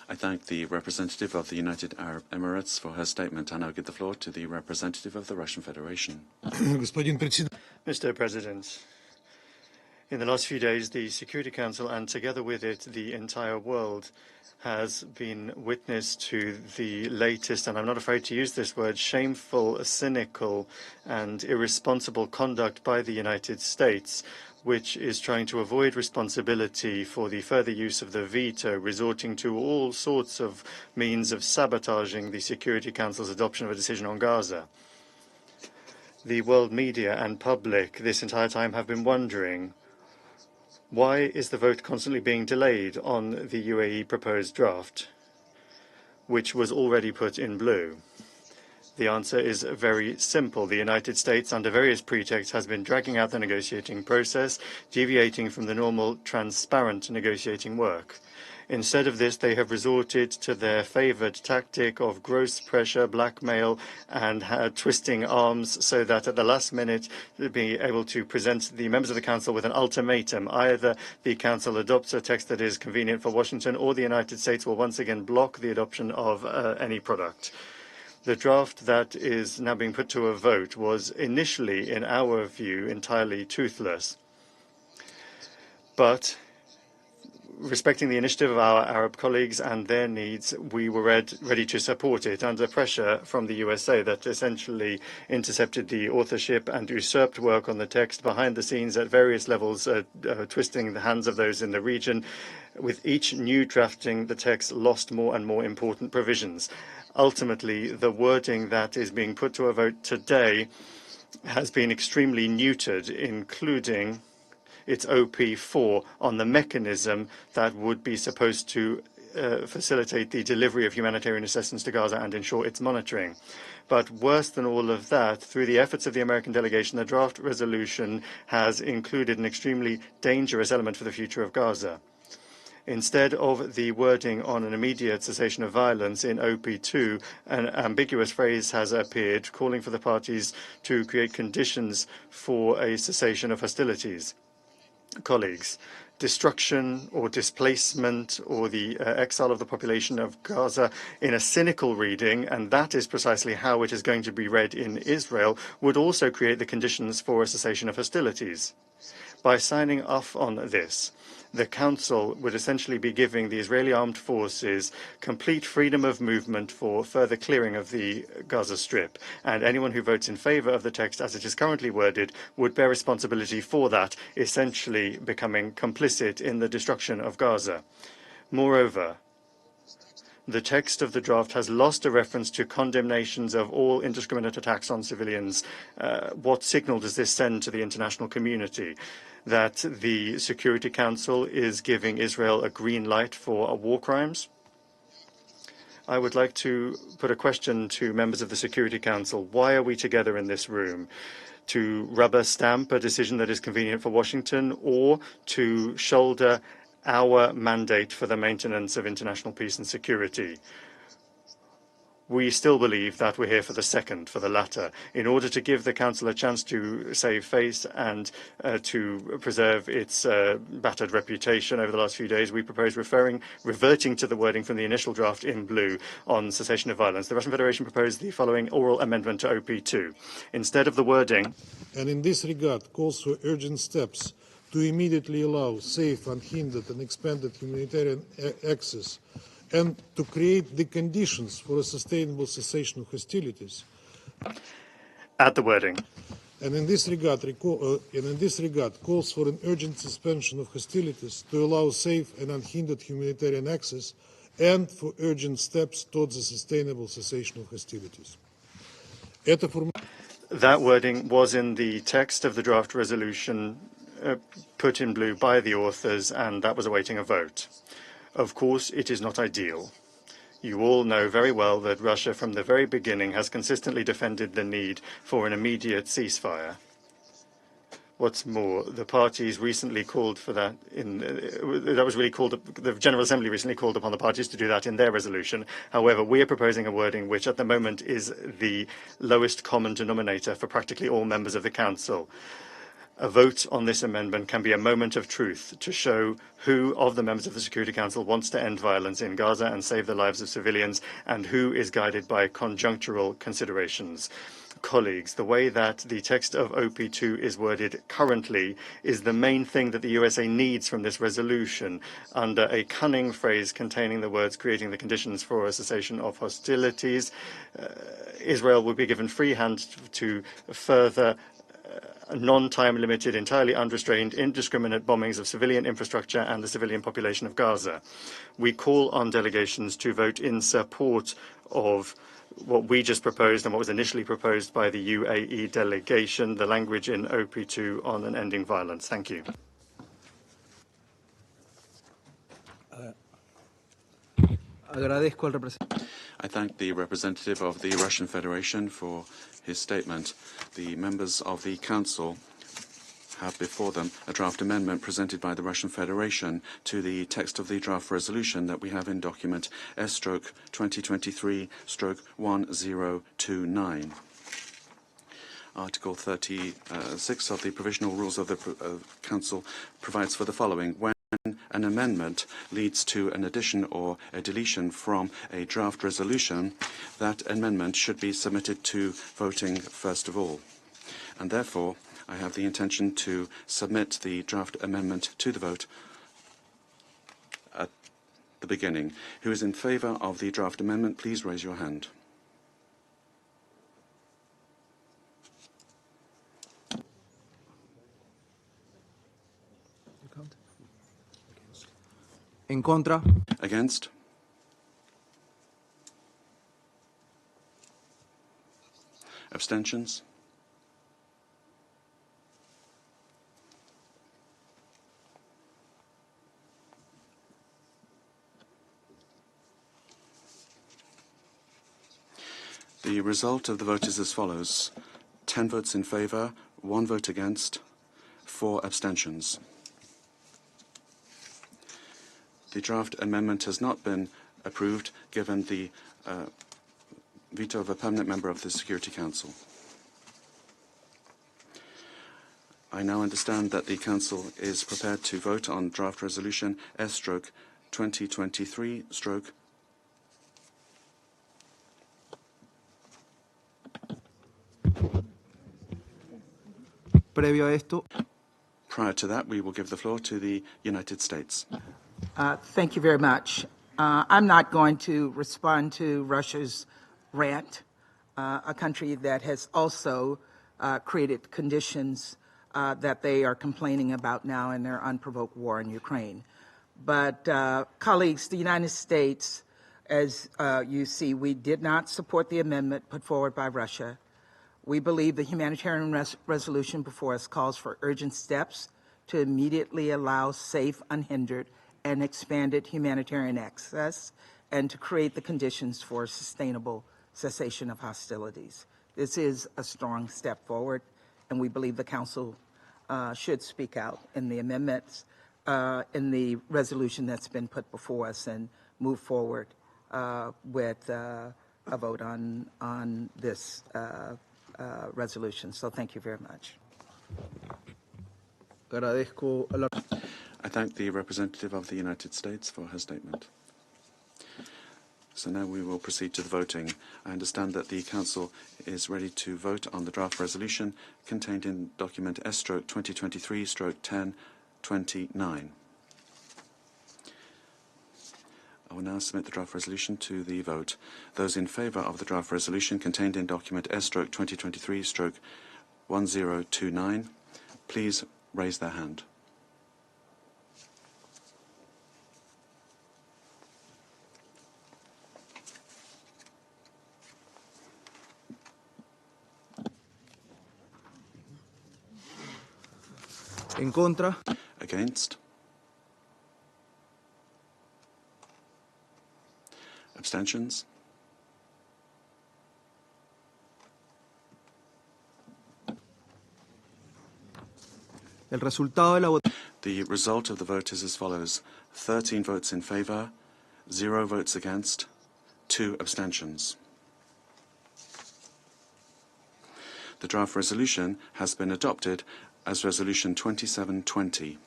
I thank the representative of the United Arab Emirates for her statement. I now give the floor to the representative of the Russian Federation. Mr. President, in the last few days, the Security Council, and together with it, the entire world, has been witness to the latest, and I'm not afraid to use this word, shameful, cynical, and irresponsible conduct by the United States, which is trying to avoid responsibility for the further use of the veto, resorting to all sorts of means of sabotaging the Security Council's adoption of a decision on Gaza. The world media and public this entire time have been wondering, why is the vote constantly being delayed on the UAE proposed draft, which was already put in blue? The answer is very simple. The United States, under various pretexts, has been dragging out the negotiating process, deviating from the normal, transparent negotiating work. Instead of this, they have resorted to their favored tactic of gross pressure, blackmail, and twisting arms so that at the last minute they'll be able to present the members of the Council with an ultimatum. Either the Council adopts a text that is convenient for Washington, or the United States will once again block the adoption of any product. The draft that is now being put to a vote was initially, in our view, entirely toothless. But respecting the initiative of our Arab colleagues and their needs, we were ready to support it under pressure from the USA that essentially intercepted the authorship and usurped work on the text behind the scenes at various levels, twisting the hands of those in the region. With each new drafting, the text lost more and more important provisions. Ultimately, the wording that is being put to a vote today has been extremely neutered, including its OP4 on the mechanism that would be supposed to facilitate the delivery of humanitarian assistance to Gaza and ensure its monitoring. But worse than all of that, through the efforts of the American delegation, the draft resolution has included an extremely dangerous element for the future of Gaza. Instead of the wording on an immediate cessation of violence in OP2, an ambiguous phrase has appeared calling for the parties to create conditions for a cessation of hostilities. Colleagues, destruction or displacement or the exile of the population of Gaza in a cynical reading, and that is precisely how it is going to be read in Israel, would also create the conditions for a cessation of hostilities. By signing off on this, the Council would essentially be giving the Israeli armed forces complete freedom of movement for further clearing of the Gaza Strip, and anyone who votes in favor of the text as it is currently worded would bear responsibility for that, essentially becoming complicit in the destruction of Gaza. Moreover, the text of the draft has lost a reference to condemnations of all indiscriminate attacks on civilians. What signal does this send to the international community? That the Security Council is giving Israel a green light for war crimes? I would like to put a question to members of the Security Council. Why are we together in this room? To rubber stamp a decision that is convenient for Washington, or to shoulder our mandate for the maintenance of international peace and security? We still believe that we're here for the second, for the latter, in order to give the Council a chance to save face and to preserve its battered reputation over the last few days. We propose reverting to the wording from the initial draft in blue on cessation of violence. The Russian Federation proposed the following oral amendment to OP2. Instead of the wording, and in this regard calls for urgent steps to immediately allow safe, unhindered and expanded humanitarian access and to create the conditions for a sustainable cessation of hostilities. Add the wording. And in this regard calls for an urgent suspension of hostilities to allow safe and unhindered humanitarian access and for urgent steps towards a sustainable cessation of hostilities. That wording was in the text of the draft resolution put in blue by the authors, and that was awaiting a vote. Of course, it is not ideal. You all know very well that Russia from the very beginning has consistently defended the need for an immediate ceasefire. What's more, the parties recently called for that the General Assembly recently called upon the parties to do that in their resolution. However, we are proposing a wording which at the moment is the lowest common denominator for practically all members of the Council. A vote on this amendment can be a moment of truth to show who of the members of the Security Council wants to end violence in Gaza and save the lives of civilians, and who is guided by conjunctural considerations. Colleagues, the way that the text of OP2 is worded currently is the main thing that the USA needs from this resolution. Under a cunning phrase containing the words creating the conditions for a cessation of hostilities, Israel will be given free hand to further non-time limited, entirely unrestrained, indiscriminate bombings of civilian infrastructure and the civilian population of Gaza. We call on delegations to vote in support of what we just proposed and what was initially proposed by the UAE delegation, the language in OP2 on an ending violence. Thank you. I thank the representative of the Russian Federation for his statement. The members of the Council have before them a draft amendment presented by the Russian Federation to the text of the draft resolution that we have in document S/2023/1029. Article 36 of the Provisional Rules of the Council provides for the following. When an amendment leads to an addition or a deletion from a draft resolution, that amendment should be submitted to voting first of all. And therefore, I have the intention to submit the draft amendment to the vote at the beginning. Who is in favour of the draft amendment, please raise your hand. En contra. Against? Abstentions? The result of the vote is as follows. 10 votes in favour, 1 vote against, 4 abstentions. The draft amendment has not been approved given the veto of a permanent member of the Security Council. I now understand that the Council is prepared to vote on draft resolution S/2023/. Previo a esto. Prior to that, we will give the floor to the United States. Thank you very much. I'm not going to respond to Russia's rant, a country that has also created conditions that they are complaining about now in their unprovoked war in Ukraine. But colleagues, the United States, as you see, we did not support the amendment put forward by Russia. We believe the humanitarian resolution before us calls for urgent steps to immediately allow safe, unhindered, and expanded humanitarian access, and to create the conditions for sustainable cessation of hostilities. This is a strong step forward, and we believe the Council should speak out in the amendments, in the resolution that's been put before us, and move forward with a vote on this resolution. So thank you very much. I thank the representative of the United States for her statement. So now we will proceed to the voting. I understand that the Council is ready to vote on the draft resolution contained in document S/2023/1029. I will now submit the draft resolution to the vote. Those in favour of the draft resolution contained in document S/2023/1029, please raise their hand. En contra. Against? Abstentions? El resultado de la votación. The result of the vote is as follows. 13 votes in favour, 0 votes against, 2 abstentions. The draft resolution has been adopted as Resolution 2720.